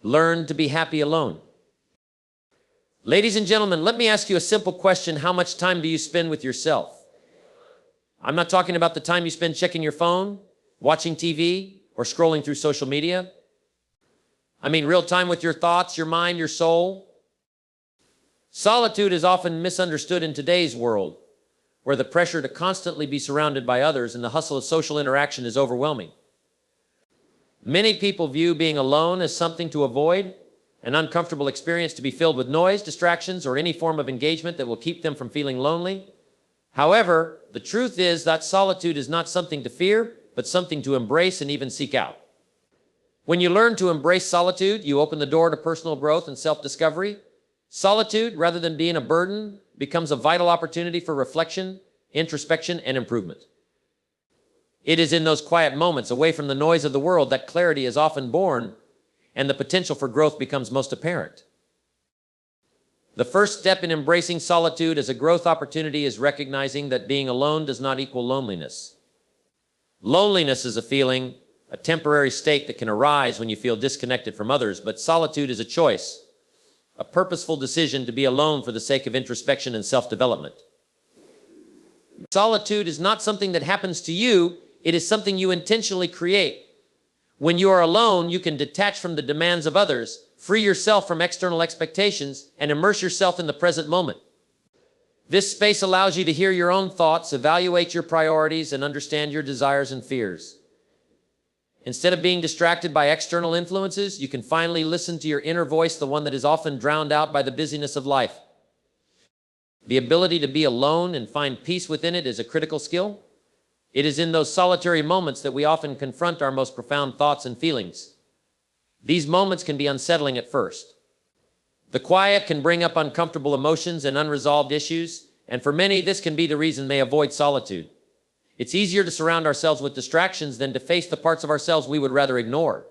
Learn to be happy alone. Ladies and gentlemen, let me ask you a simple question. How much time do you spend with yourself? I'm not talking about the time you spend checking your phone, watching TV, or scrolling through social media. I mean real time with your thoughts, your mind, your soul. Solitude is often misunderstood in today's world, where the pressure to constantly be surrounded by others and the hustle of social interaction is overwhelming. Many people view being alone as something to avoid, an uncomfortable experience to be filled with noise, distractions, or any form of engagement that will keep them from feeling lonely. However, the truth is that solitude is not something to fear, but something to embrace and even seek out. When you learn to embrace solitude, you open the door to personal growth and self-discovery. Solitude, rather than being a burden, becomes a vital opportunity for reflection, introspection, and improvement. It is in those quiet moments, away from the noise of the world, that clarity is often born and the potential for growth becomes most apparent. The first step in embracing solitude as a growth opportunity is recognizing that being alone does not equal loneliness. Loneliness is a feeling, a temporary state that can arise when you feel disconnected from others, but solitude is a choice, a purposeful decision to be alone for the sake of introspection and self-development. Solitude is not something that happens to you, it is something you intentionally create. When you are alone, you can detach from the demands of others, free yourself from external expectations, and immerse yourself in the present moment. This space allows you to hear your own thoughts, evaluate your priorities, and understand your desires and fears. Instead of being distracted by external influences, you can finally listen to your inner voice, the one that is often drowned out by the busyness of life. The ability to be alone and find peace within it is a critical skill. It is in those solitary moments that we often confront our most profound thoughts and feelings. These moments can be unsettling at first. The quiet can bring up uncomfortable emotions and unresolved issues, and for many, this can be the reason they avoid solitude. It's easier to surround ourselves with distractions than to face the parts of ourselves we would rather ignore.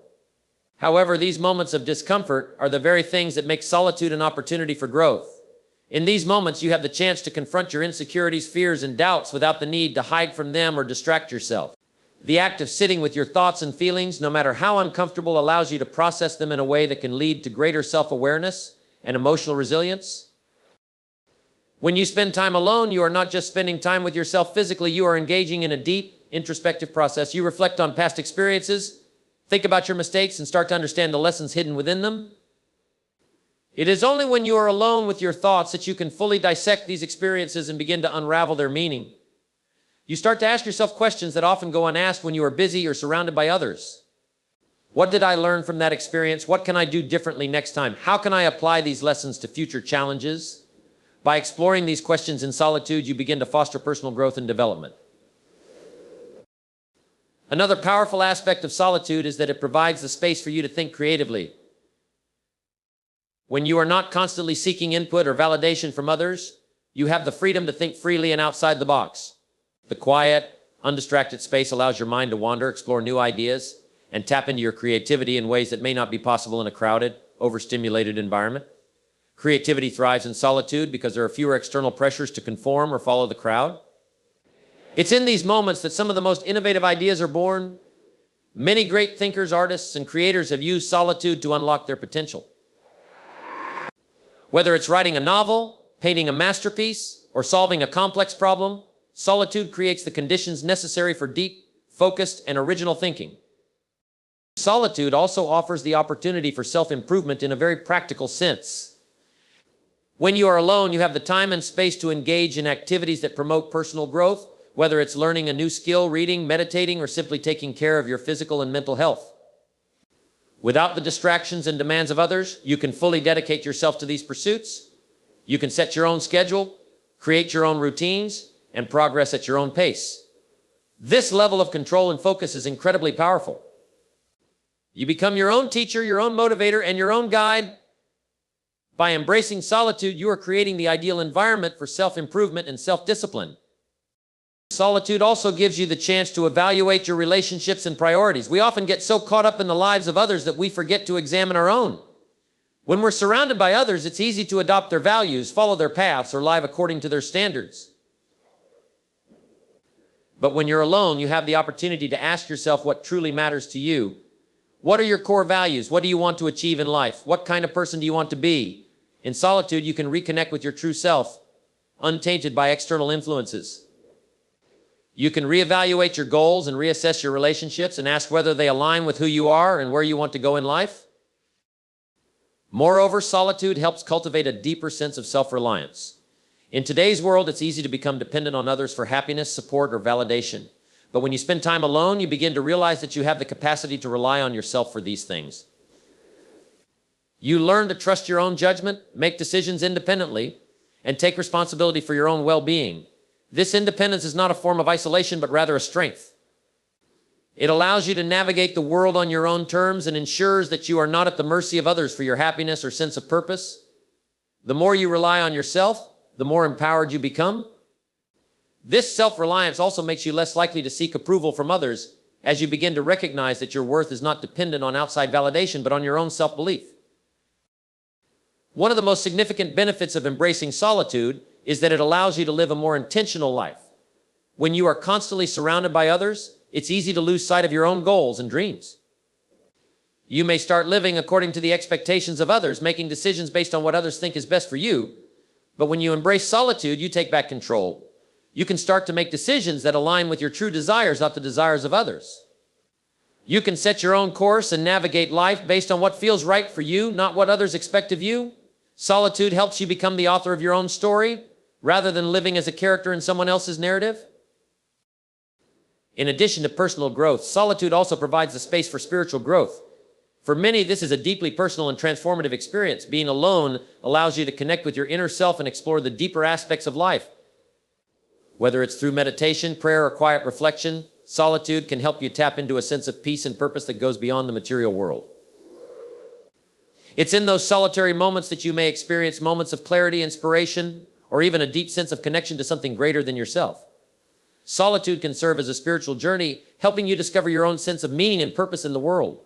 However, these moments of discomfort are the very things that make solitude an opportunity for growth. In these moments, you have the chance to confront your insecurities, fears, and doubts without the need to hide from them or distract yourself. The act of sitting with your thoughts and feelings, no matter how uncomfortable, allows you to process them in a way that can lead to greater self-awareness and emotional resilience. When you spend time alone, you are not just spending time with yourself physically, you are engaging in a deep, introspective process. You reflect on past experiences, think about your mistakes, and start to understand the lessons hidden within them. It is only when you are alone with your thoughts that you can fully dissect these experiences and begin to unravel their meaning. You start to ask yourself questions that often go unasked when you are busy or surrounded by others. What did I learn from that experience? What can I do differently next time? How can I apply these lessons to future challenges? By exploring these questions in solitude, you begin to foster personal growth and development. Another powerful aspect of solitude is that it provides the space for you to think creatively. When you are not constantly seeking input or validation from others, you have the freedom to think freely and outside the box. The quiet, undistracted space allows your mind to wander, explore new ideas, and tap into your creativity in ways that may not be possible in a crowded, overstimulated environment. Creativity thrives in solitude because there are fewer external pressures to conform or follow the crowd. It's in these moments that some of the most innovative ideas are born. Many great thinkers, artists, and creators have used solitude to unlock their potential. Whether it's writing a novel, painting a masterpiece, or solving a complex problem, solitude creates the conditions necessary for deep, focused, and original thinking. Solitude also offers the opportunity for self-improvement in a very practical sense. When you are alone, you have the time and space to engage in activities that promote personal growth, whether it's learning a new skill, reading, meditating, or simply taking care of your physical and mental health. Without the distractions and demands of others, you can fully dedicate yourself to these pursuits. You can set your own schedule, create your own routines, and progress at your own pace. This level of control and focus is incredibly powerful. You become your own teacher, your own motivator, and your own guide. By embracing solitude, you are creating the ideal environment for self-improvement and self-discipline. Solitude also gives you the chance to evaluate your relationships and priorities. We often get so caught up in the lives of others that we forget to examine our own. When we're surrounded by others, it's easy to adopt their values, follow their paths, or live according to their standards. But when you're alone, you have the opportunity to ask yourself what truly matters to you. What are your core values? What do you want to achieve in life? What kind of person do you want to be? In solitude, you can reconnect with your true self, untainted by external influences. You can reevaluate your goals and reassess your relationships and ask whether they align with who you are and where you want to go in life. Moreover, solitude helps cultivate a deeper sense of self-reliance. In today's world, it's easy to become dependent on others for happiness, support, or validation. But when you spend time alone, you begin to realize that you have the capacity to rely on yourself for these things. You learn to trust your own judgment, make decisions independently, and take responsibility for your own well-being. This independence is not a form of isolation, but rather a strength. It allows you to navigate the world on your own terms and ensures that you are not at the mercy of others for your happiness or sense of purpose. The more you rely on yourself, the more empowered you become. This self-reliance also makes you less likely to seek approval from others as you begin to recognize that your worth is not dependent on outside validation, but on your own self-belief. One of the most significant benefits of embracing solitude is that it allows you to live a more intentional life. When you are constantly surrounded by others, it's easy to lose sight of your own goals and dreams. You may start living according to the expectations of others, making decisions based on what others think is best for you. But when you embrace solitude, you take back control. You can start to make decisions that align with your true desires, not the desires of others. You can set your own course and navigate life based on what feels right for you, not what others expect of you. Solitude helps you become the author of your own story, rather than living as a character in someone else's narrative. In addition to personal growth, solitude also provides the space for spiritual growth. For many, this is a deeply personal and transformative experience. Being alone allows you to connect with your inner self and explore the deeper aspects of life. Whether it's through meditation, prayer, or quiet reflection, solitude can help you tap into a sense of peace and purpose that goes beyond the material world. It's in those solitary moments that you may experience moments of clarity, inspiration, or even a deep sense of connection to something greater than yourself. Solitude can serve as a spiritual journey, helping you discover your own sense of meaning and purpose in the world.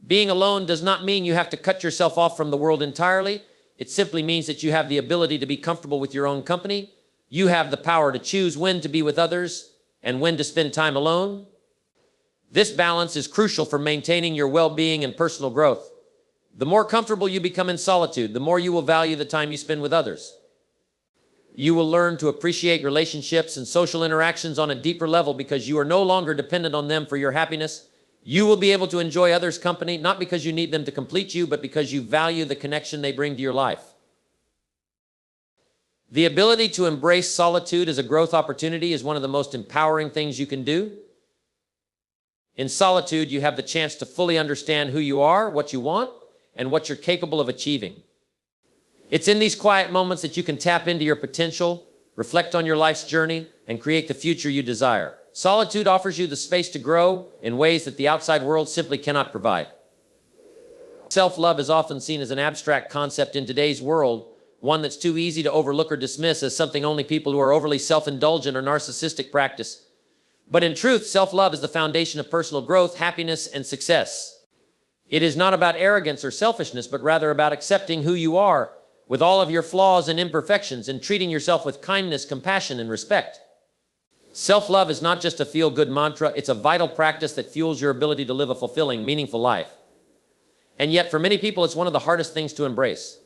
Being alone does not mean you have to cut yourself off from the world entirely. It simply means that you have the ability to be comfortable with your own company. You have the power to choose when to be with others and when to spend time alone. This balance is crucial for maintaining your well-being and personal growth. The more comfortable you become in solitude, the more you will value the time you spend with others. You will learn to appreciate relationships and social interactions on a deeper level because you are no longer dependent on them for your happiness. You will be able to enjoy others' company, not because you need them to complete you, but because you value the connection they bring to your life. The ability to embrace solitude as a growth opportunity is one of the most empowering things you can do. In solitude, you have the chance to fully understand who you are, what you want, and what you're capable of achieving. It's in these quiet moments that you can tap into your potential, reflect on your life's journey, and create the future you desire. Solitude offers you the space to grow in ways that the outside world simply cannot provide. Self-love is often seen as an abstract concept in today's world, one that's too easy to overlook or dismiss as something only people who are overly self-indulgent or narcissistic practice. But in truth, self-love is the foundation of personal growth, happiness, and success. It is not about arrogance or selfishness, but rather about accepting who you are, with all of your flaws and imperfections, and treating yourself with kindness, compassion, and respect. Self-love is not just a feel-good mantra, it's a vital practice that fuels your ability to live a fulfilling, meaningful life. And yet, for many people, it's one of the hardest things to embrace.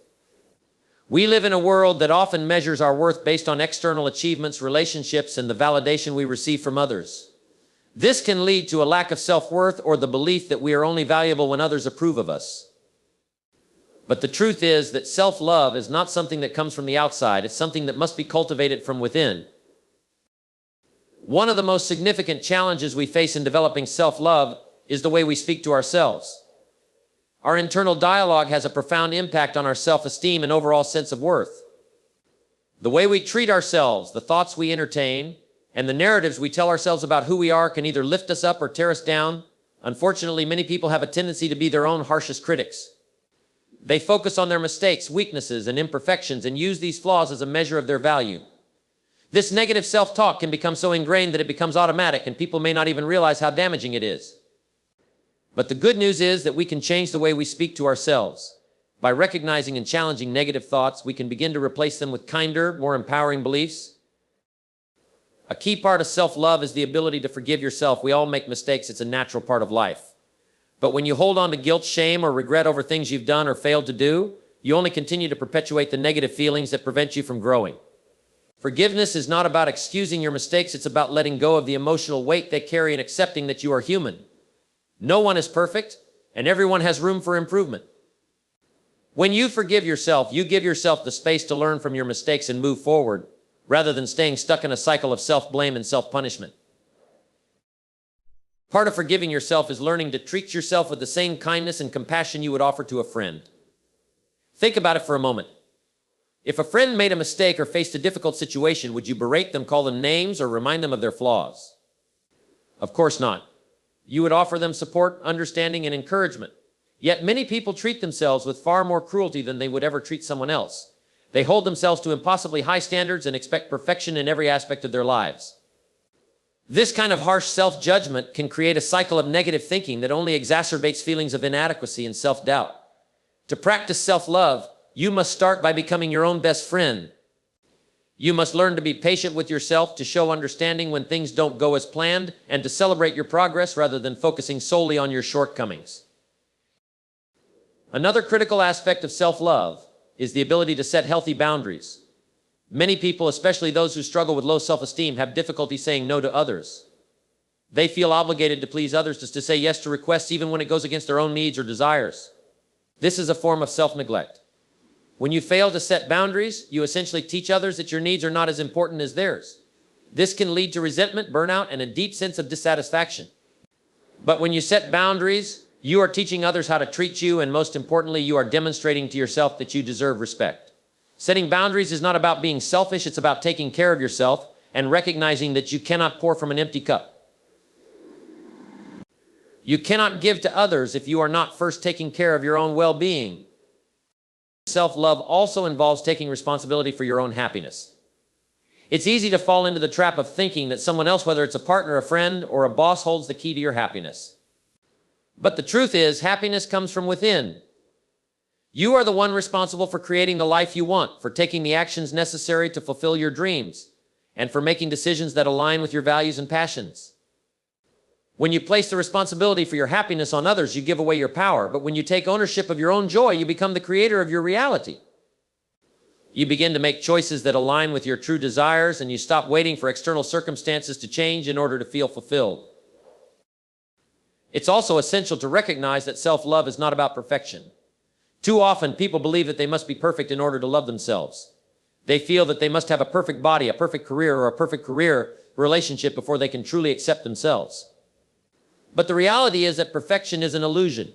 We live in a world that often measures our worth based on external achievements, relationships, and the validation we receive from others. This can lead to a lack of self-worth or the belief that we are only valuable when others approve of us. But the truth is that self-love is not something that comes from the outside. It's something that must be cultivated from within. One of the most significant challenges we face in developing self-love is the way we speak to ourselves. Our internal dialogue has a profound impact on our self-esteem and overall sense of worth. The way we treat ourselves, the thoughts we entertain, and the narratives we tell ourselves about who we are can either lift us up or tear us down. Unfortunately, many people have a tendency to be their own harshest critics. They focus on their mistakes, weaknesses, and imperfections and use these flaws as a measure of their value. This negative self-talk can become so ingrained that it becomes automatic, and people may not even realize how damaging it is. But the good news is that we can change the way we speak to ourselves. By recognizing and challenging negative thoughts, we can begin to replace them with kinder, more empowering beliefs. A key part of self-love is the ability to forgive yourself. We all make mistakes. It's a natural part of life. But when you hold on to guilt, shame, or regret over things you've done or failed to do, you only continue to perpetuate the negative feelings that prevent you from growing. Forgiveness is not about excusing your mistakes, it's about letting go of the emotional weight they carry and accepting that you are human. No one is perfect, and everyone has room for improvement. When you forgive yourself, you give yourself the space to learn from your mistakes and move forward, rather than staying stuck in a cycle of self-blame and self-punishment. Part of forgiving yourself is learning to treat yourself with the same kindness and compassion you would offer to a friend. Think about it for a moment. If a friend made a mistake or faced a difficult situation, would you berate them, call them names, or remind them of their flaws? Of course not. You would offer them support, understanding, and encouragement. Yet many people treat themselves with far more cruelty than they would ever treat someone else. They hold themselves to impossibly high standards and expect perfection in every aspect of their lives. This kind of harsh self-judgment can create a cycle of negative thinking that only exacerbates feelings of inadequacy and self-doubt. To practice self-love, you must start by becoming your own best friend. You must learn to be patient with yourself, to show understanding when things don't go as planned, and to celebrate your progress rather than focusing solely on your shortcomings. Another critical aspect of self-love is the ability to set healthy boundaries. Many people, especially those who struggle with low self-esteem, have difficulty saying no to others. They feel obligated to please others, to say yes to requests even when it goes against their own needs or desires. This is a form of self-neglect. When you fail to set boundaries, you essentially teach others that your needs are not as important as theirs. This can lead to resentment, burnout, and a deep sense of dissatisfaction. But when you set boundaries, you are teaching others how to treat you, and most importantly, you are demonstrating to yourself that you deserve respect. Setting boundaries is not about being selfish, it's about taking care of yourself and recognizing that you cannot pour from an empty cup. You cannot give to others if you are not first taking care of your own well-being. Self-love also involves taking responsibility for your own happiness. It's easy to fall into the trap of thinking that someone else, whether it's a partner, a friend, or a boss, holds the key to your happiness. But the truth is, happiness comes from within. You are the one responsible for creating the life you want, for taking the actions necessary to fulfill your dreams, and for making decisions that align with your values and passions. When you place the responsibility for your happiness on others, you give away your power. But when you take ownership of your own joy, you become the creator of your reality. You begin to make choices that align with your true desires, and you stop waiting for external circumstances to change in order to feel fulfilled. It's also essential to recognize that self-love is not about perfection. Too often, people believe that they must be perfect in order to love themselves. They feel that they must have a perfect body, a perfect career, or a perfect career relationship before they can truly accept themselves. But the reality is that perfection is an illusion.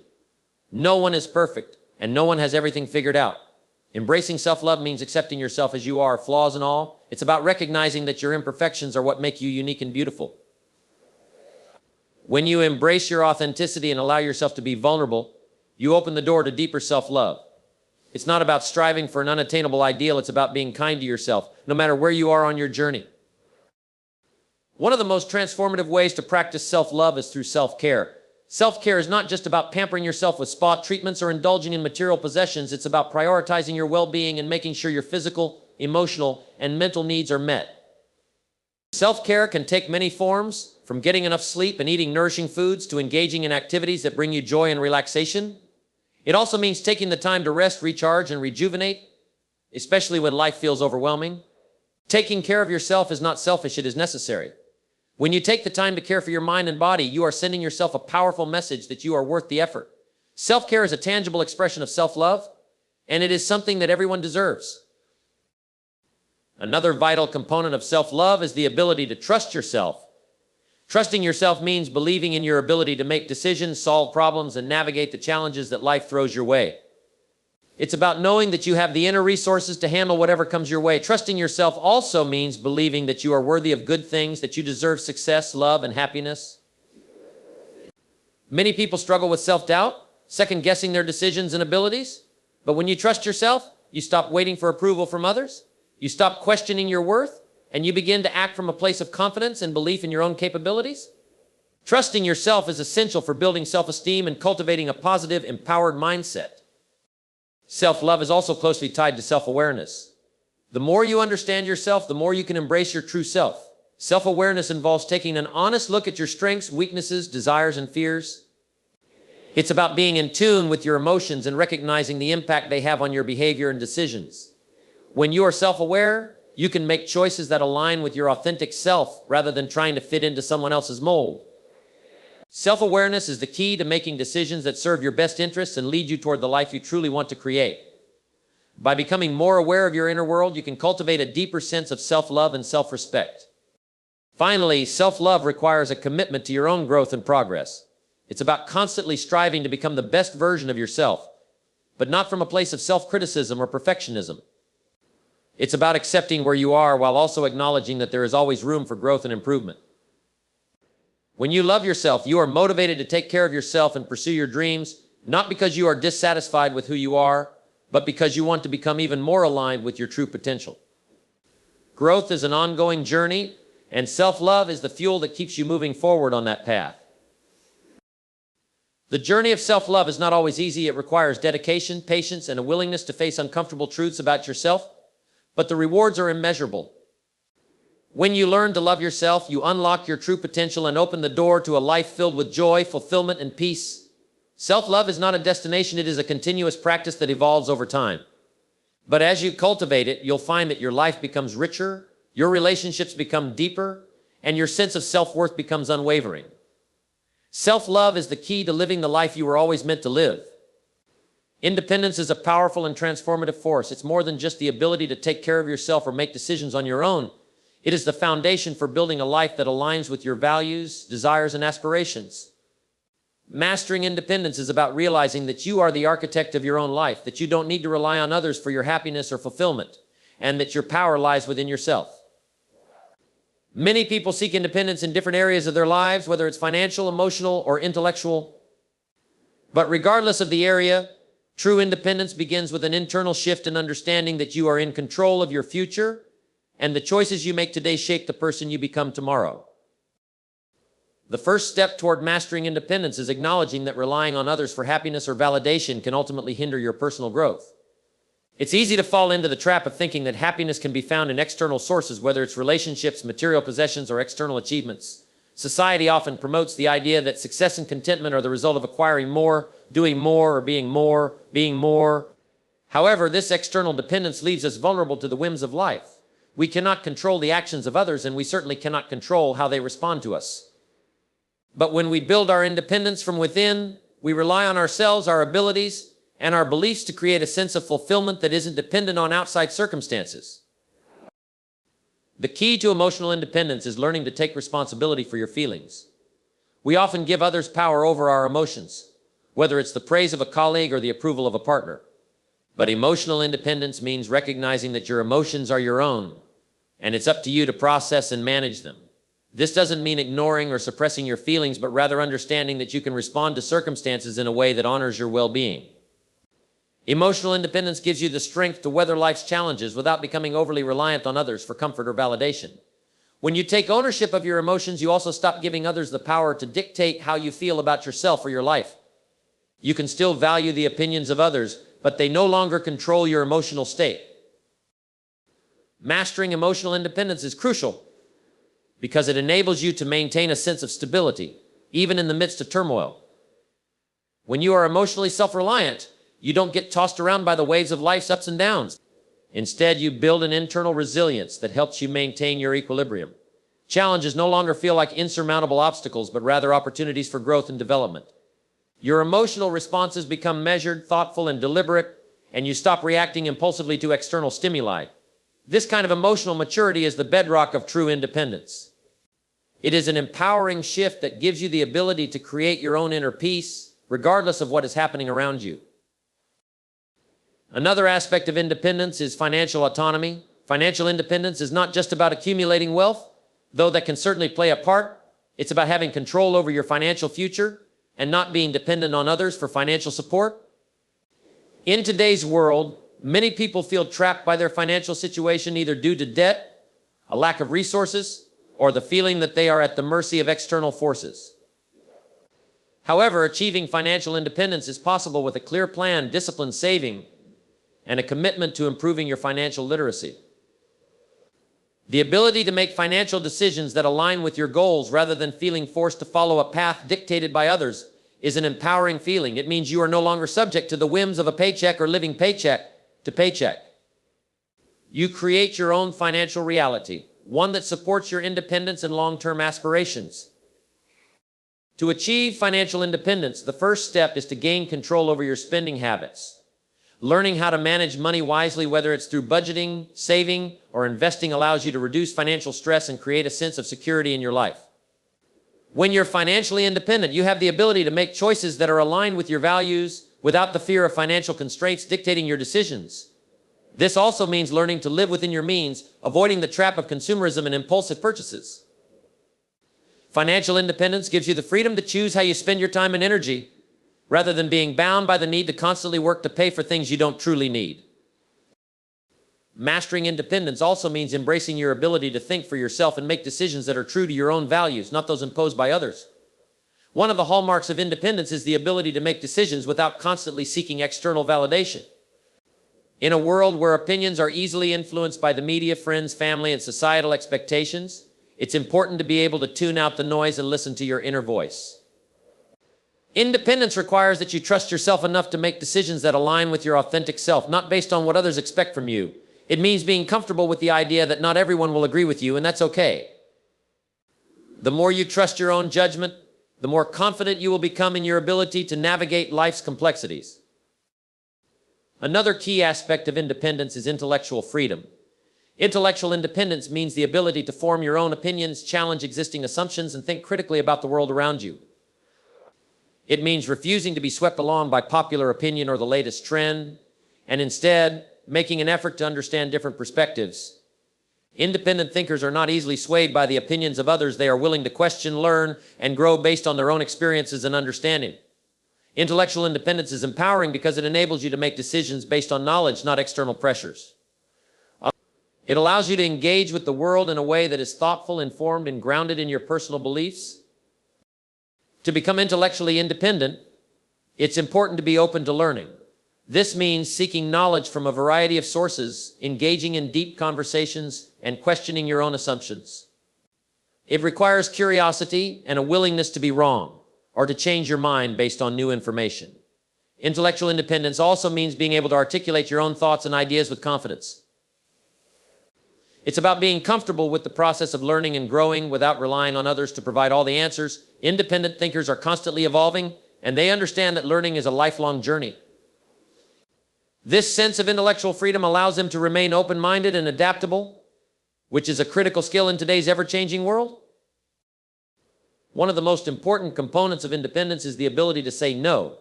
No one is perfect, and no one has everything figured out. Embracing self-love means accepting yourself as you are, flaws and all. It's about recognizing that your imperfections are what make you unique and beautiful. When you embrace your authenticity and allow yourself to be vulnerable, you open the door to deeper self-love. It's not about striving for an unattainable ideal, it's about being kind to yourself, no matter where you are on your journey. One of the most transformative ways to practice self-love is through self-care. Self-care is not just about pampering yourself with spa treatments or indulging in material possessions. It's about prioritizing your well-being and making sure your physical, emotional, and mental needs are met. Self-care can take many forms, from getting enough sleep and eating nourishing foods to engaging in activities that bring you joy and relaxation. It also means taking the time to rest, recharge, and rejuvenate, especially when life feels overwhelming. Taking care of yourself is not selfish, it is necessary. When you take the time to care for your mind and body, you are sending yourself a powerful message that you are worth the effort. Self-care is a tangible expression of self-love, and it is something that everyone deserves. Another vital component of self-love is the ability to trust yourself. Trusting yourself means believing in your ability to make decisions, solve problems, and navigate the challenges that life throws your way. It's about knowing that you have the inner resources to handle whatever comes your way. Trusting yourself also means believing that you are worthy of good things, that you deserve success, love, and happiness. Many people struggle with self-doubt, second-guessing their decisions and abilities. But when you trust yourself, you stop waiting for approval from others, you stop questioning your worth, and you begin to act from a place of confidence and belief in your own capabilities. Trusting yourself is essential for building self-esteem and cultivating a positive, empowered mindset. Self-love is also closely tied to self-awareness. The more you understand yourself, the more you can embrace your true self. Self-awareness involves taking an honest look at your strengths, weaknesses, desires, and fears. It's about being in tune with your emotions and recognizing the impact they have on your behavior and decisions. When you are self-aware, you can make choices that align with your authentic self rather than trying to fit into someone else's mold. Self-awareness is the key to making decisions that serve your best interests and lead you toward the life you truly want to create. By becoming more aware of your inner world, you can cultivate a deeper sense of self-love and self-respect. Finally, self-love requires a commitment to your own growth and progress. It's about constantly striving to become the best version of yourself, but not from a place of self-criticism or perfectionism. It's about accepting where you are while also acknowledging that there is always room for growth and improvement. When you love yourself, you are motivated to take care of yourself and pursue your dreams, not because you are dissatisfied with who you are, but because you want to become even more aligned with your true potential. Growth is an ongoing journey, and self-love is the fuel that keeps you moving forward on that path. The journey of self-love is not always easy. It requires dedication, patience, and a willingness to face uncomfortable truths about yourself, but the rewards are immeasurable. When you learn to love yourself, you unlock your true potential and open the door to a life filled with joy, fulfillment, and peace. Self-love is not a destination, it is a continuous practice that evolves over time. But as you cultivate it, you'll find that your life becomes richer, your relationships become deeper, and your sense of self-worth becomes unwavering. Self-love is the key to living the life you were always meant to live. Independence is a powerful and transformative force. It's more than just the ability to take care of yourself or make decisions on your own. It is the foundation for building a life that aligns with your values, desires, and aspirations. Mastering independence is about realizing that you are the architect of your own life, that you don't need to rely on others for your happiness or fulfillment, and that your power lies within yourself. Many people seek independence in different areas of their lives, whether it's financial, emotional, or intellectual. But regardless of the area, true independence begins with an internal shift in understanding that you are in control of your future, and the choices you make today shape the person you become tomorrow. The first step toward mastering independence is acknowledging that relying on others for happiness or validation can ultimately hinder your personal growth. It's easy to fall into the trap of thinking that happiness can be found in external sources, whether it's relationships, material possessions, or external achievements. Society often promotes the idea that success and contentment are the result of acquiring more, doing more, or being more. However, this external dependence leaves us vulnerable to the whims of life. We cannot control the actions of others, and we certainly cannot control how they respond to us. But when we build our independence from within, we rely on ourselves, our abilities, and our beliefs to create a sense of fulfillment that isn't dependent on outside circumstances. The key to emotional independence is learning to take responsibility for your feelings. We often give others power over our emotions, whether it's the praise of a colleague or the approval of a partner. But emotional independence means recognizing that your emotions are your own, and it's up to you to process and manage them. This doesn't mean ignoring or suppressing your feelings, but rather understanding that you can respond to circumstances in a way that honors your well-being. Emotional independence gives you the strength to weather life's challenges without becoming overly reliant on others for comfort or validation. When you take ownership of your emotions, you also stop giving others the power to dictate how you feel about yourself or your life. You can still value the opinions of others, but they no longer control your emotional state. Mastering emotional independence is crucial because it enables you to maintain a sense of stability, even in the midst of turmoil. When you are emotionally self-reliant, you don't get tossed around by the waves of life's ups and downs. Instead, you build an internal resilience that helps you maintain your equilibrium. Challenges no longer feel like insurmountable obstacles, but rather opportunities for growth and development. Your emotional responses become measured, thoughtful, and deliberate, and you stop reacting impulsively to external stimuli. This kind of emotional maturity is the bedrock of true independence. It is an empowering shift that gives you the ability to create your own inner peace, regardless of what is happening around you. Another aspect of independence is financial autonomy. Financial independence is not just about accumulating wealth, though that can certainly play a part. It's about having control over your financial future and not being dependent on others for financial support. In today's world, many people feel trapped by their financial situation, either due to debt, a lack of resources, or the feeling that they are at the mercy of external forces. However, achieving financial independence is possible with a clear plan, disciplined saving, and a commitment to improving your financial literacy. The ability to make financial decisions that align with your goals rather than feeling forced to follow a path dictated by others is an empowering feeling. It means you are no longer subject to the whims of a paycheck or living paycheck to paycheck. You create your own financial reality, one that supports your independence and long-term aspirations. To achieve financial independence, the first step is to gain control over your spending habits. Learning how to manage money wisely, whether it's through budgeting, saving, or investing, allows you to reduce financial stress and create a sense of security in your life. When you're financially independent, you have the ability to make choices that are aligned with your values without the fear of financial constraints dictating your decisions. This also means learning to live within your means, avoiding the trap of consumerism and impulsive purchases. Financial independence gives you the freedom to choose how you spend your time and energy, rather than being bound by the need to constantly work to pay for things you don't truly need. Mastering independence also means embracing your ability to think for yourself and make decisions that are true to your own values, not those imposed by others. One of the hallmarks of independence is the ability to make decisions without constantly seeking external validation. In a world where opinions are easily influenced by the media, friends, family, and societal expectations, it's important to be able to tune out the noise and listen to your inner voice. Independence requires that you trust yourself enough to make decisions that align with your authentic self, not based on what others expect from you. It means being comfortable with the idea that not everyone will agree with you, and that's okay. The more you trust your own judgment, the more confident you will become in your ability to navigate life's complexities. Another key aspect of independence is intellectual freedom. Intellectual independence means the ability to form your own opinions, challenge existing assumptions, and think critically about the world around you. It means refusing to be swept along by popular opinion or the latest trend, and instead making an effort to understand different perspectives. Independent thinkers are not easily swayed by the opinions of others. They are willing to question, learn, and grow based on their own experiences and understanding. Intellectual independence is empowering because it enables you to make decisions based on knowledge, not external pressures. It allows you to engage with the world in a way that is thoughtful, informed, and grounded in your personal beliefs. To become intellectually independent, it's important to be open to learning. This means seeking knowledge from a variety of sources, engaging in deep conversations, and questioning your own assumptions. It requires curiosity and a willingness to be wrong, or to change your mind based on new information. Intellectual independence also means being able to articulate your own thoughts and ideas with confidence. It's about being comfortable with the process of learning and growing without relying on others to provide all the answers. Independent thinkers are constantly evolving, and they understand that learning is a lifelong journey. This sense of intellectual freedom allows them to remain open-minded and adaptable, which is a critical skill in today's ever-changing world. One of the most important components of independence is the ability to say no.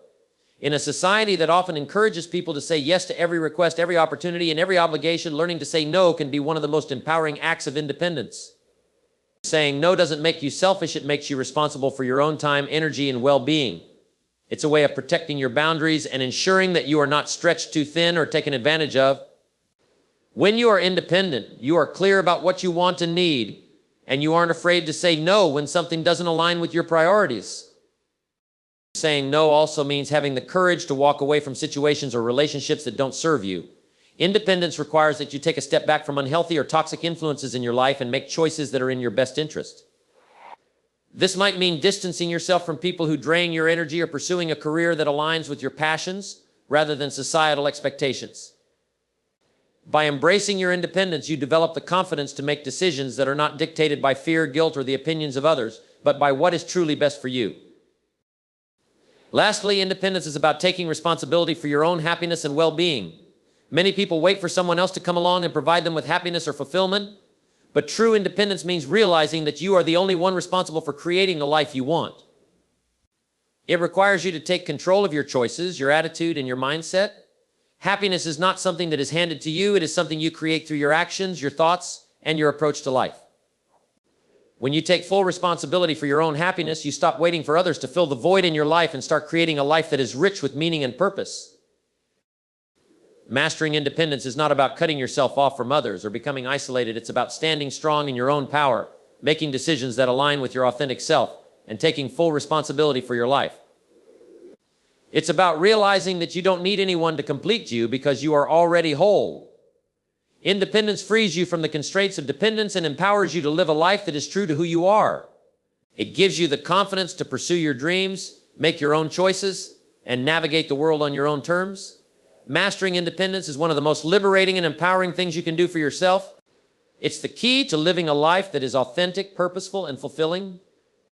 In a society that often encourages people to say yes to every request, every opportunity, and every obligation, learning to say no can be one of the most empowering acts of independence. Saying no doesn't make you selfish, it makes you responsible for your own time, energy, and well-being. It's a way of protecting your boundaries and ensuring that you are not stretched too thin or taken advantage of. When you are independent, you are clear about what you want and need, and you aren't afraid to say no when something doesn't align with your priorities. Saying no also means having the courage to walk away from situations or relationships that don't serve you. Independence requires that you take a step back from unhealthy or toxic influences in your life and make choices that are in your best interest. This might mean distancing yourself from people who drain your energy or pursuing a career that aligns with your passions rather than societal expectations. By embracing your independence, you develop the confidence to make decisions that are not dictated by fear, guilt, or the opinions of others, but by what is truly best for you. Lastly, independence is about taking responsibility for your own happiness and well-being. Many people wait for someone else to come along and provide them with happiness or fulfillment, but true independence means realizing that you are the only one responsible for creating the life you want. It requires you to take control of your choices, your attitude, and your mindset. Happiness is not something that is handed to you. It is something you create through your actions, your thoughts, and your approach to life. When you take full responsibility for your own happiness, you stop waiting for others to fill the void in your life and start creating a life that is rich with meaning and purpose. Mastering independence is not about cutting yourself off from others or becoming isolated. It's about standing strong in your own power, making decisions that align with your authentic self, and taking full responsibility for your life. It's about realizing that you don't need anyone to complete you because you are already whole. Independence frees you from the constraints of dependence and empowers you to live a life that is true to who you are. It gives you the confidence to pursue your dreams, make your own choices, and navigate the world on your own terms. Mastering independence is one of the most liberating and empowering things you can do for yourself. It's the key to living a life that is authentic, purposeful, and fulfilling.